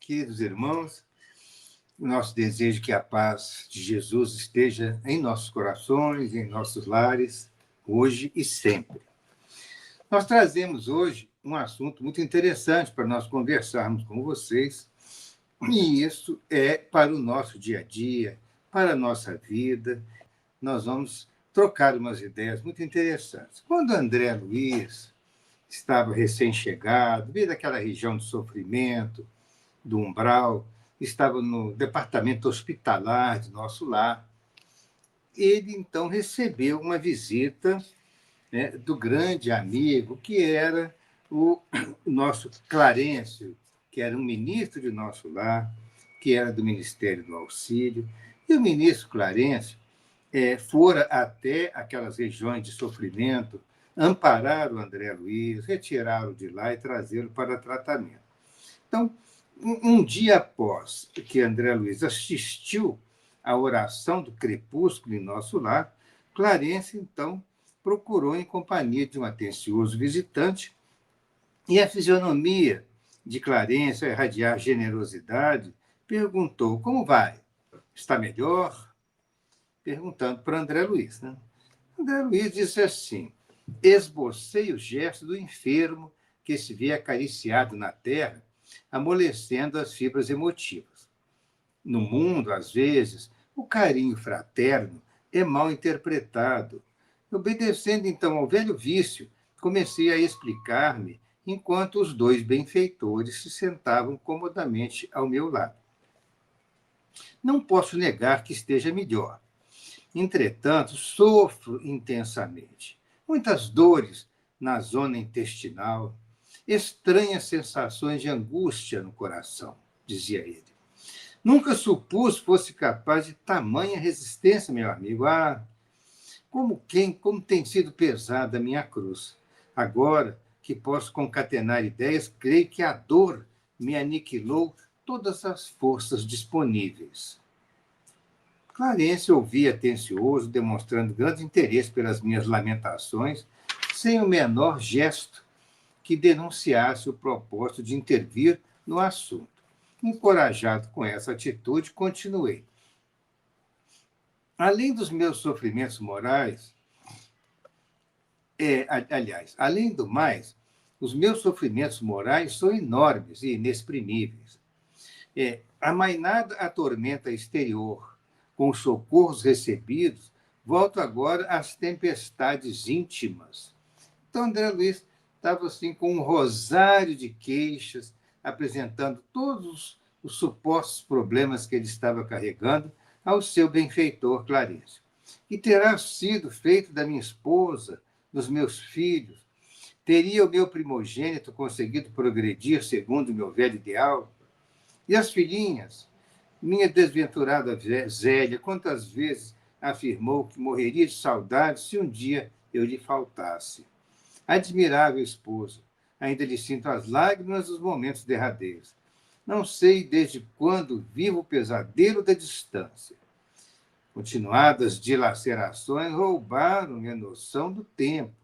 queridos irmãos, o nosso desejo é que a paz de Jesus esteja em nossos corações, em nossos lares, hoje e sempre. Nós trazemos hoje um assunto muito interessante para nós conversarmos com vocês, e isso é para o nosso dia a dia, para a nossa vida. Nós vamos trocar umas ideias muito interessantes. Quando André Luiz estava recém-chegado, veio daquela região de sofrimento, do umbral, estava no departamento hospitalar de nosso lar. Ele, então, recebeu uma visita, né, do grande amigo, que era o nosso Clarencio, que era um ministro de nosso lar, que era do Ministério do Auxílio. E o ministro Clarencio fora até aquelas regiões de sofrimento, amparar o André Luiz, retirá-lo de lá e trazê-lo para tratamento. Então, um dia após que André Luiz assistiu à oração do crepúsculo em nosso lar, Clarencio, então, procurou em companhia de um atencioso visitante, e a fisionomia de Clarencio, a irradiar generosidade, perguntou: como vai? Está melhor? Perguntando para André Luiz. Né? André Luiz disse assim: esbocei o gesto do enfermo que se vê acariciado na terra, amolecendo as fibras emotivas. No mundo, às vezes, o carinho fraterno é mal interpretado. Obedecendo, então, ao velho vício, comecei a explicar-me enquanto os dois benfeitores se sentavam comodamente ao meu lado. Não posso negar que esteja melhor. Entretanto, sofro intensamente. Muitas dores na zona intestinal, estranhas sensações de angústia no coração, dizia ele. Nunca supus fosse capaz de tamanha resistência, meu amigo. Ah, como tem sido pesada a minha cruz. Agora que posso concatenar ideias, creio que a dor me aniquilou todas as forças disponíveis. Clarencio ouvia atencioso, demonstrando grande interesse pelas minhas lamentações, sem o menor gesto que denunciasse o propósito de intervir no assunto. Encorajado com essa atitude, continuei. Além dos meus sofrimentos morais, além do mais, os meus sofrimentos morais são enormes e inexprimíveis. Amainada a tormenta exterior, com os socorros recebidos, volto agora às tempestades íntimas. Então, André Luiz estava assim com um rosário de queixas, apresentando todos os supostos problemas que ele estava carregando ao seu benfeitor Clarencio. Que terá sido feito da minha esposa, dos meus filhos? Teria o meu primogênito conseguido progredir segundo o meu velho ideal? E as filhinhas? Minha desventurada Zélia, quantas vezes afirmou que morreria de saudade se um dia eu lhe faltasse. Admirável esposo, ainda lhe sinto as lágrimas dos momentos derradeiros. Não sei desde quando vivo o pesadelo da distância. Continuadas dilacerações roubaram minha noção do tempo.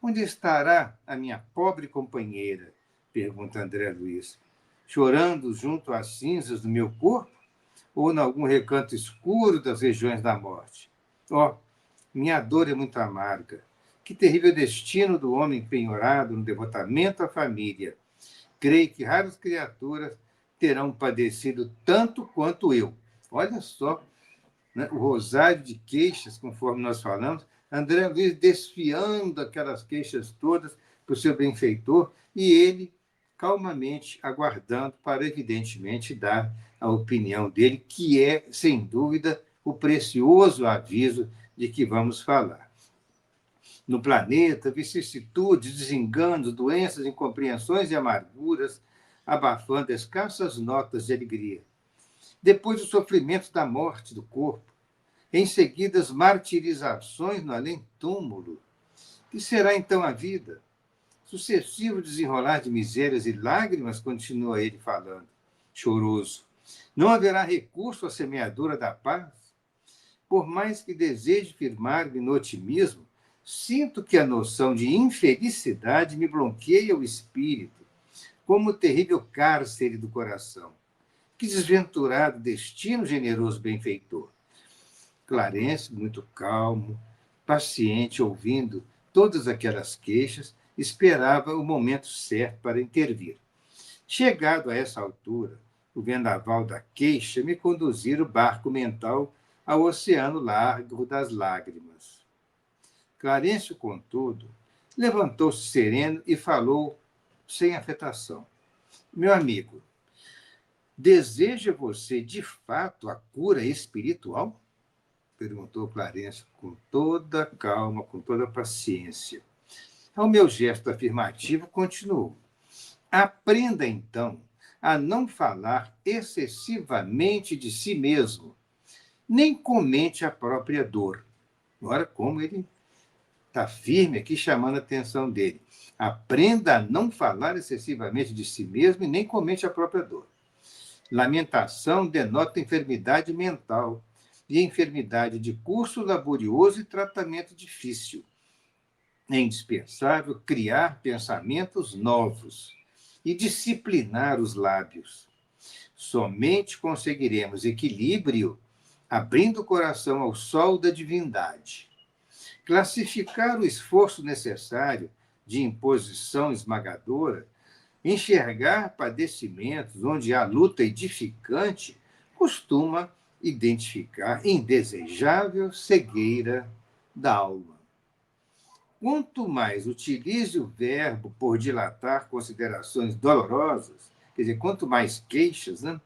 Onde estará a minha pobre companheira? Pergunta André Luiz. Chorando junto às cinzas do meu corpo? Ou em algum recanto escuro das regiões da morte? Oh, minha dor é muito amarga. Que terrível destino do homem penhorado no devotamento à família. Creio que raras criaturas terão padecido tanto quanto eu. Olha só, né, o rosário de queixas, conforme nós falamos, André Luiz desfiando aquelas queixas todas para o seu benfeitor, e ele calmamente aguardando para, evidentemente, dar a opinião dele, que é, sem dúvida, o precioso aviso de que vamos falar. No planeta, vicissitudes, desenganos, doenças, incompreensões e amarguras, abafando escassas notas de alegria. Depois, os sofrimentos da morte do corpo. Em seguida, as martirizações no além-túmulo. Que será então a vida? Sucessivo desenrolar de misérias e lágrimas, continua ele falando, choroso. Não haverá recurso à semeadura da paz? Por mais que deseje firmar-me no otimismo, sinto que a noção de infelicidade me bloqueia o espírito. como o terrível cárcere do coração. Que desventurado destino, generoso benfeitor. Clarencio, muito calmo, paciente, ouvindo todas aquelas queixas, esperava o momento certo para intervir. Chegado a essa altura, o vendaval da queixa me conduzira o barco mental ao oceano largo das lágrimas. Clarencio, contudo, levantou-se sereno e falou sem afetação. Meu amigo, deseja você, de fato, a cura espiritual? Perguntou Clarencio com toda calma, com toda paciência. Ao meu gesto afirmativo, continuou. Aprenda, então, a não falar excessivamente de si mesmo, nem comente a própria dor. Agora, como ele está firme aqui, chamando a atenção dele. Aprenda a não falar excessivamente de si mesmo e nem comente a própria dor. Lamentação denota enfermidade mental e enfermidade de curso laborioso e tratamento difícil. É indispensável criar pensamentos novos e disciplinar os lábios. Somente conseguiremos equilíbrio abrindo o coração ao sol da divindade. Classificar o esforço necessário de imposição esmagadora, enxergar padecimentos onde há luta edificante, costuma identificar indesejável cegueira da alma. Quanto mais utilize o verbo por dilatar considerações dolorosas, quer dizer, quanto mais queixas, né,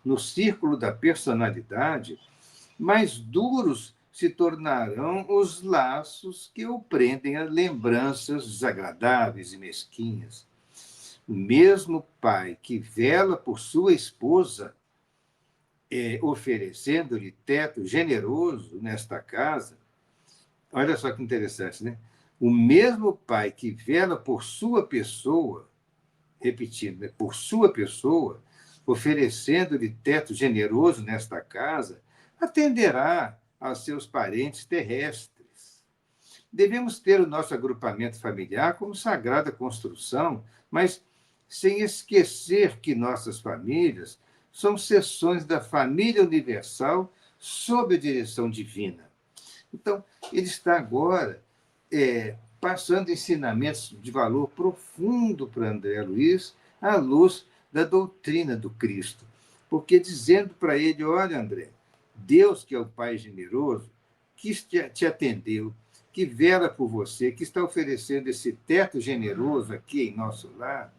no círculo da personalidade, mais duros se tornarão os laços que o prendem a lembranças desagradáveis e mesquinhas. O mesmo pai que vela por sua esposa, oferecendo-lhe teto generoso nesta casa, olha só que interessante, né? O mesmo pai que vela por sua pessoa, repetindo, né? Por sua pessoa, oferecendo-lhe teto generoso nesta casa, atenderá aos seus parentes terrestres. Devemos ter o nosso agrupamento familiar como sagrada construção, mas sem esquecer que nossas famílias são seções da família universal sob a direção divina. Então, ele está agora passando ensinamentos de valor profundo para André Luiz à luz da doutrina do Cristo. Porque dizendo para ele, olha, André, Deus, que é o Pai generoso, que te atendeu, que vela por você, que está oferecendo esse teto generoso aqui em nosso lar,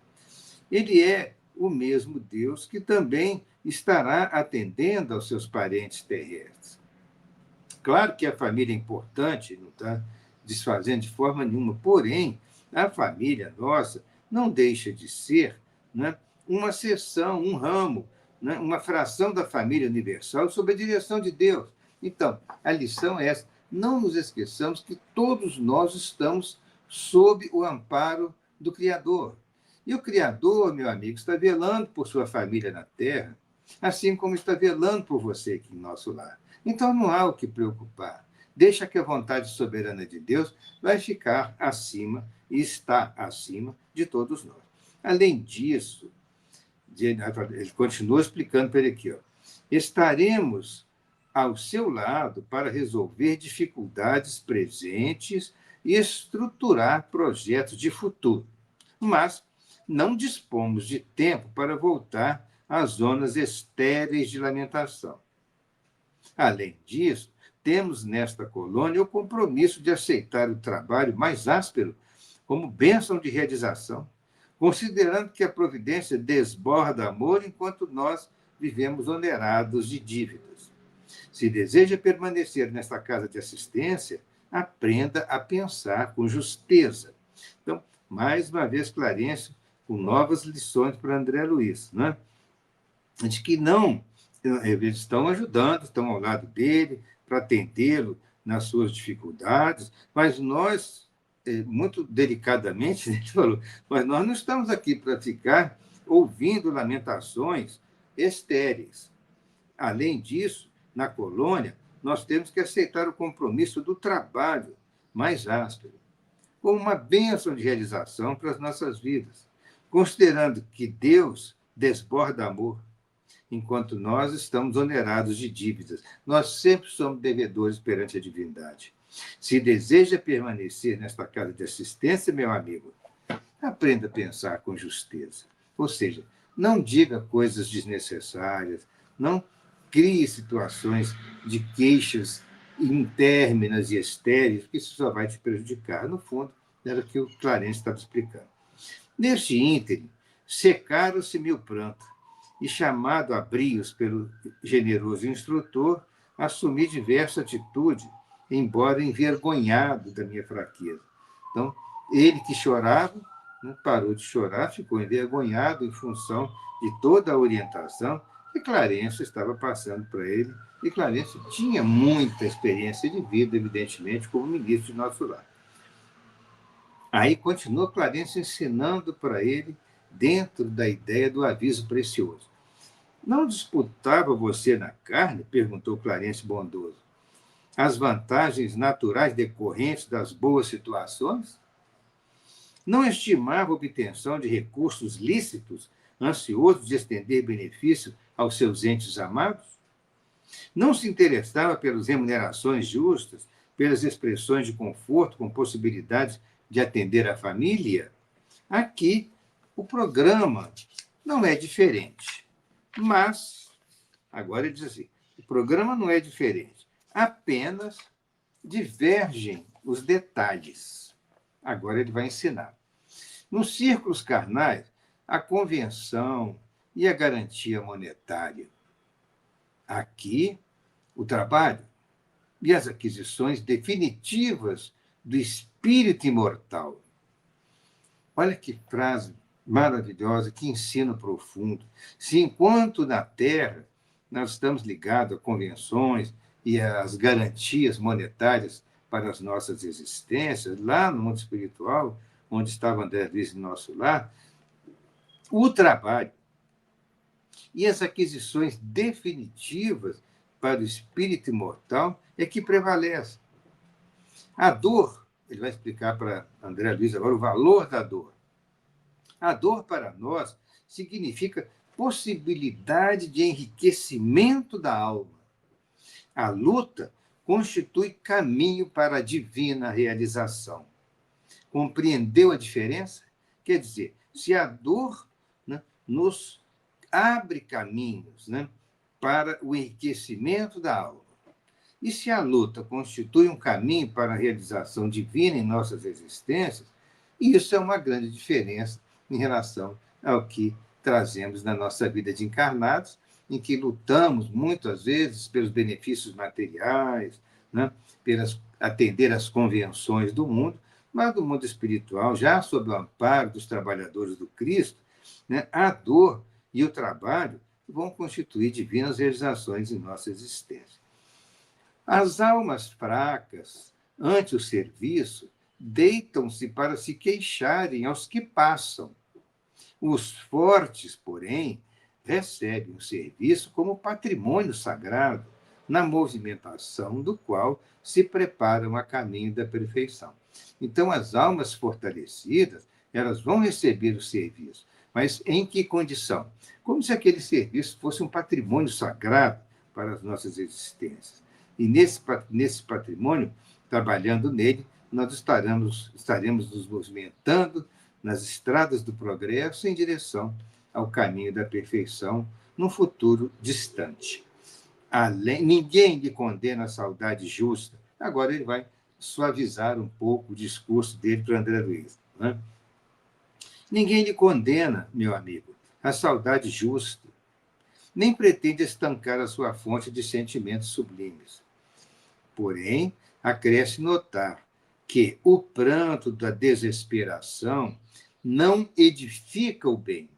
ele é o mesmo Deus que também estará atendendo aos seus parentes terrestres. Claro que a família é importante, não está desfazendo de forma nenhuma, porém, a família nossa não deixa de ser, né, uma seção, um ramo, né, uma fração da família universal sob a direção de Deus. Então, a lição é essa. Não nos esqueçamos que todos nós estamos sob o amparo do Criador. E o Criador, meu amigo, está velando por sua família na Terra, assim como está velando por você aqui em nosso lar. Então, não há o que preocupar. Deixa que a vontade soberana de Deus vai ficar acima e está acima de todos nós. Além disso, ele continua explicando para ele aqui, estaremos ao seu lado para resolver dificuldades presentes e estruturar projetos de futuro. Mas não dispomos de tempo para voltar às zonas estéreis de lamentação. Além disso, temos nesta colônia o compromisso de aceitar o trabalho mais áspero como bênção de realização, considerando que a providência desborda amor enquanto nós vivemos onerados de dívidas. Se deseja permanecer nesta casa de assistência, aprenda a pensar com justeza. Então, mais uma vez, Clarencio, com novas lições para André Luiz, né? De que não, eles estão ajudando, estão ao lado dele, para atendê-lo nas suas dificuldades, mas nós, muito delicadamente, ele falou, mas nós não estamos aqui para ficar ouvindo lamentações estéreis. Além disso, na colônia, nós temos que aceitar o compromisso do trabalho mais áspero, como uma bênção de realização para as nossas vidas. considerando que Deus desborda amor, enquanto nós estamos onerados de dívidas. Nós sempre somos devedores perante a divindade. Se deseja permanecer nesta casa de assistência, meu amigo, aprenda a pensar com justeza. Ou seja, não diga coisas desnecessárias, não crie situações de queixas intérminas e estéreis, porque isso só vai te prejudicar. No fundo, era o que o Clarence estava explicando. Neste ínterim, secaram-se-me o pranto, e, chamado a brios pelo generoso instrutor, assumi diversa atitude, embora envergonhado da minha fraqueza. Então, ele que chorava, parou de chorar, ficou envergonhado em função de toda a orientação que Clarence estava passando para ele, e Clarence tinha muita experiência de vida, evidentemente, como ministro de nosso lar. Aí continua Clarence ensinando para ele dentro da ideia do aviso precioso. Não disputava você na carne, perguntou Clarence bondoso, as vantagens naturais decorrentes das boas situações? Não estimava a obtenção de recursos lícitos, ansioso de estender benefício aos seus entes amados? Não se interessava pelas remunerações justas, pelas expressões de conforto com possibilidades de atender a família? Aqui, o programa não é diferente. Mas, agora ele diz assim, o programa não é diferente, apenas divergem os detalhes. Agora ele vai ensinar. Nos círculos carnais, a convenção e a garantia monetária. Aqui, o trabalho e as aquisições definitivas do espírito imortal. Olha que frase maravilhosa, que ensino profundo. Se enquanto na Terra nós estamos ligados a convenções e às garantias monetárias para as nossas existências, lá no mundo espiritual, onde estava André Luiz em nosso lar, o trabalho e as aquisições definitivas para o espírito imortal é que prevalece. A dor, ele vai explicar para André Luiz agora o valor da dor. A dor para nós significa possibilidade de enriquecimento da alma. A luta constitui caminho para a divina realização. Compreendeu a diferença? Quer dizer, se a dor, né, nos abre caminhos, né, para o enriquecimento da alma, e se a luta constitui um caminho para a realização divina em nossas existências, isso é uma grande diferença em relação ao que trazemos na nossa vida de encarnados, em que lutamos muitas vezes pelos benefícios materiais, né, pelas atender às convenções do mundo, mas do mundo espiritual, já sob o amparo dos trabalhadores do Cristo, né, a dor e o trabalho vão constituir divinas realizações em nossa existência. As almas fracas, ante o serviço, deitam-se para se queixarem aos que passam. Os fortes, porém, recebem o serviço como patrimônio sagrado, na movimentação do qual se preparam a caminho da perfeição. Então, as almas fortalecidas, elas vão receber o serviço, mas em que condição? Como se aquele serviço fosse um patrimônio sagrado para as nossas existências. E nesse patrimônio, trabalhando nele, nós estaremos nos movimentando nas estradas do progresso em direção ao caminho da perfeição num futuro distante. Ninguém lhe condena a saudade justa. Agora ele vai suavizar um pouco o discurso dele para André Luiz. Né? Ninguém lhe condena, meu amigo, a saudade justa, nem pretende estancar a sua fonte de sentimentos sublimes. Porém, acresce notar que o pranto da desesperação não edifica o bem.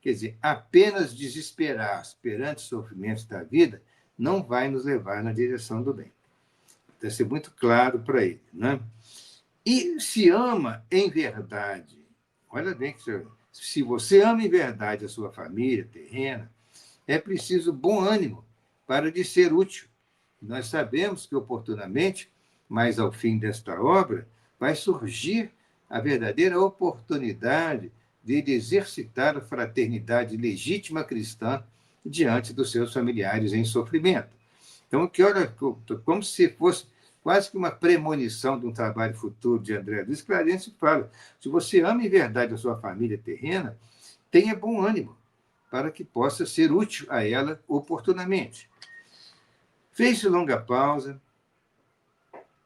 Quer dizer, apenas desesperar perante os sofrimentos da vida não vai nos levar na direção do bem. Deve ser muito claro para ele. Né? E se ama em verdade, olha bem, se você ama em verdade a sua família terrena, é preciso bom ânimo para lhe ser útil. Nós sabemos que oportunamente, mas ao fim desta obra, vai surgir a verdadeira oportunidade dele exercitar a fraternidade legítima cristã diante dos seus familiares em sofrimento. Então, que olha, como se fosse quase que uma premonição de um trabalho futuro de André Luiz, Clarence fala: se você ama em verdade a sua família terrena, tenha bom ânimo, para que possa ser útil a ela oportunamente. Fez-se longa pausa,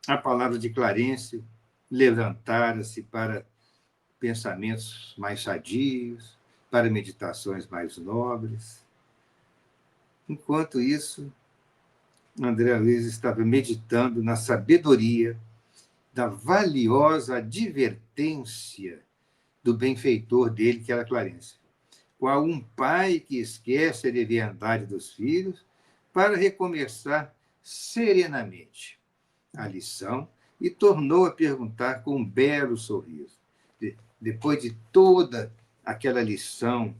a palavra de Clarence levantara-se para pensamentos mais sadios, para meditações mais nobres. Enquanto isso, André Luiz estava meditando na sabedoria da valiosa advertência do benfeitor dele, que era Clarence. Qual um pai que esquece a leviandade dos filhos para recomeçar serenamente a lição e tornou a perguntar com um belo sorriso. Depois de toda aquela lição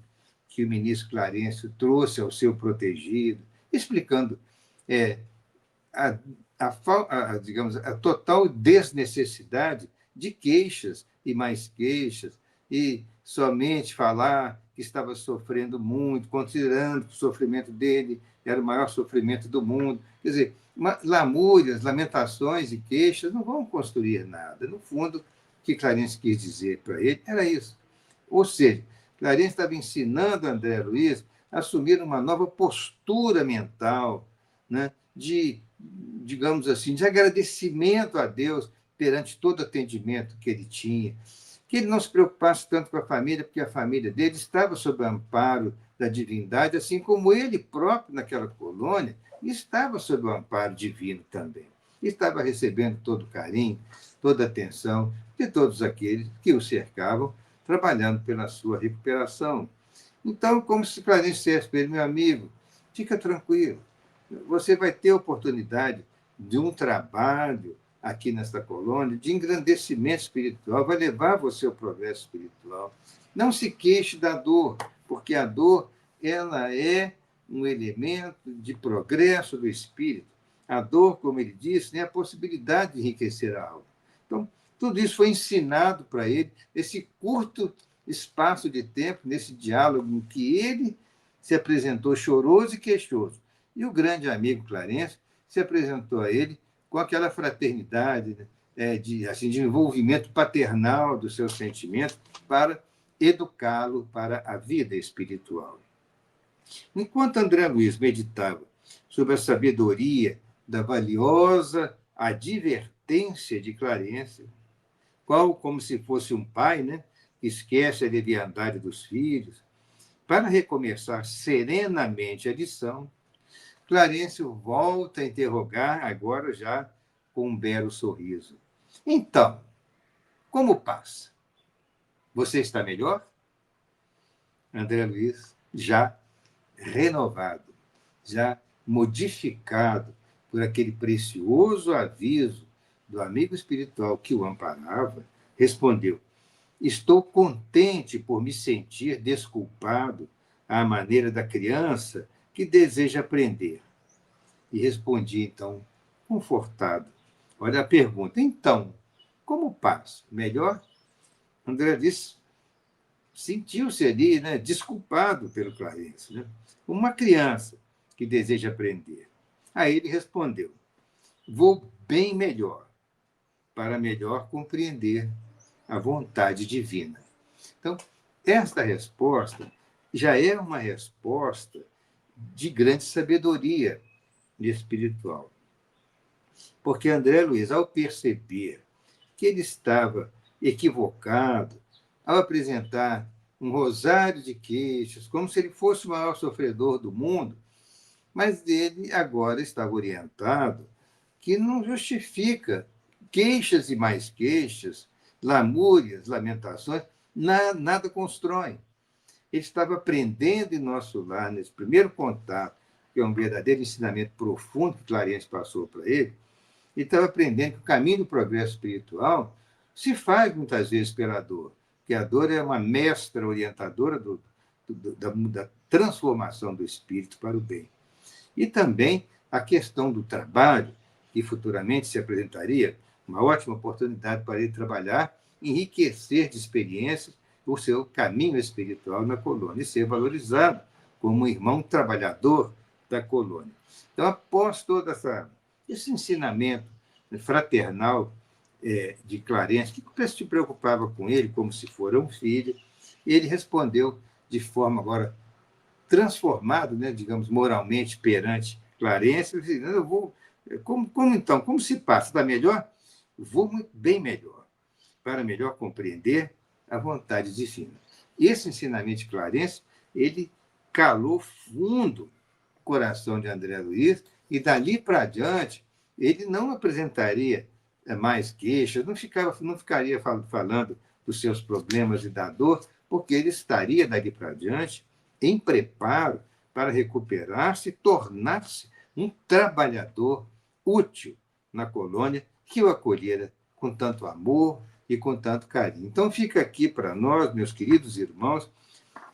que o ministro Clarence trouxe ao seu protegido, explicando a, digamos, a total desnecessidade de queixas e mais queixas, e somente falar que estava sofrendo muito, considerando que o sofrimento dele era o maior sofrimento do mundo. Quer dizer, lamúrias, lamentações e queixas não vão construir nada. No fundo, o que Clarence quis dizer para ele era isso. Ou seja, Clarence estava ensinando a André Luiz a assumir uma nova postura mental, né, digamos assim, de agradecimento a Deus perante todo atendimento que ele tinha, que ele não se preocupasse tanto com a família, porque a família dele estava sob o amparo da divindade, assim como ele próprio, naquela colônia, estava sob o amparo divino também. Estava recebendo todo o carinho, toda a atenção de todos aqueles que o cercavam, trabalhando pela sua recuperação. Então, como se Clarence dissesse para ele: meu amigo, fica tranquilo, você vai ter oportunidade de um trabalho aqui nesta colônia, de engrandecimento espiritual, vai levar você ao progresso espiritual. Não se queixe da dor, porque a dor ela é um elemento de progresso do espírito. A dor, como ele disse, é a possibilidade de enriquecer a alma. Então, tudo isso foi ensinado para ele, nesse curto espaço de tempo, nesse diálogo em que ele se apresentou choroso e queixoso. E o grande amigo Clarence se apresentou a ele com aquela fraternidade, né, de envolvimento paternal dos seus sentimentos para educá-lo para a vida espiritual. Enquanto André Luiz meditava sobre a sabedoria da valiosa advertência de Clarence, qual como se fosse um pai, né, que esquece a leviandade dos filhos, para recomeçar serenamente a lição, Clarence volta a interrogar, agora já com um belo sorriso. Então, como passa? Você está melhor? André Luiz, já renovado, já modificado por aquele precioso aviso do amigo espiritual que o amparava, respondeu: estou contente por me sentir desculpado à maneira da criança que deseja aprender. E respondi, então, confortado. Olha a pergunta. Então, como passo? Melhor? André disse, sentiu-se ali, né, desculpado pelo Clarence, né? Uma criança que deseja aprender. Aí ele respondeu: vou bem melhor, para melhor compreender a vontade divina. Então, esta resposta já é uma resposta de grande sabedoria espiritual. Porque André Luiz, ao perceber que ele estava equivocado, ao apresentar um rosário de queixas, como se ele fosse o maior sofredor do mundo, mas ele agora estava orientado que não justifica queixas e mais queixas, lamúrias, lamentações, nada constrói. Ele estava aprendendo em nosso lar, nesse primeiro contato, que é um verdadeiro ensinamento profundo que Clarence passou para ele, ele estava aprendendo que o caminho do progresso espiritual se faz muitas vezes pela dor, que a dor é uma mestra orientadora da transformação do espírito para o bem. E também a questão do trabalho, que futuramente se apresentaria uma ótima oportunidade para ele trabalhar, enriquecer de experiências o seu caminho espiritual na colônia e ser valorizado como um irmão trabalhador da colônia. Então, após todo esse ensinamento fraternal de Clarence, que se preocupava com ele como se fora um filho, ele respondeu de forma agora transformada, né, digamos, moralmente perante Clarence. Ele disse, eu vou, como então? Como se passa? Está melhor? Vou bem melhor, para melhor compreender a vontade divina. E esse ensinamento de Clarence, ele calou fundo o coração de André Luiz, e dali para adiante, ele não apresentaria mais queixas, não ficaria falando dos seus problemas e da dor, porque ele estaria dali para adiante em preparo para recuperar-se e tornar-se um trabalhador útil na colônia que o acolhera com tanto amor e com tanto carinho. Então, fica aqui para nós, meus queridos irmãos,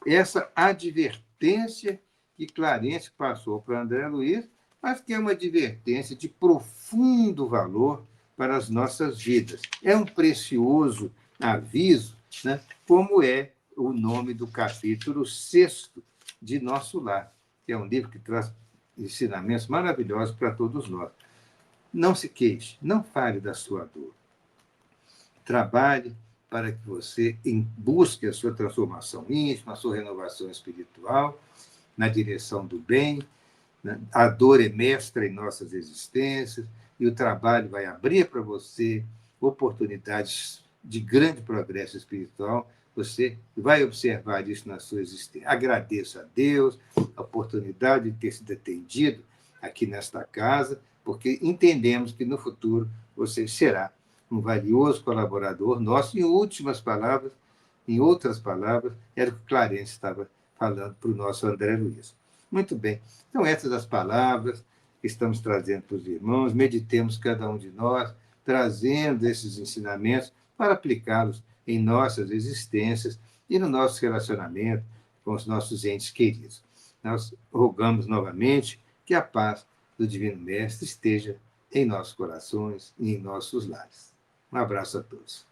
essa advertência que Clarence passou para André Luiz, mas que é uma advertência de profundo valor para as nossas vidas. É um precioso aviso, né? Como é o nome do capítulo 6 de Nosso Lar, que é um livro que traz ensinamentos maravilhosos para todos nós. Não se queixe, não fale da sua dor. Trabalhe para que você busque a sua transformação íntima, a sua renovação espiritual, na direção do bem. Né? A dor é mestra em nossas existências e o trabalho vai abrir para você oportunidades de grande progresso espiritual. Você vai observar isso na sua existência. Agradeço a Deus a oportunidade de ter sido atendido aqui nesta casa, porque entendemos que no futuro você será um valioso colaborador nosso. Em outras palavras, era o que Clarence estava falando para o nosso André Luiz. Muito bem. Então, essas as palavras que estamos trazendo para os irmãos. Meditemos cada um de nós, trazendo esses ensinamentos para aplicá-los em nossas existências e no nosso relacionamento com os nossos entes queridos. Nós rogamos novamente que a paz do Divino Mestre esteja em nossos corações e em nossos lares. Um abraço a todos.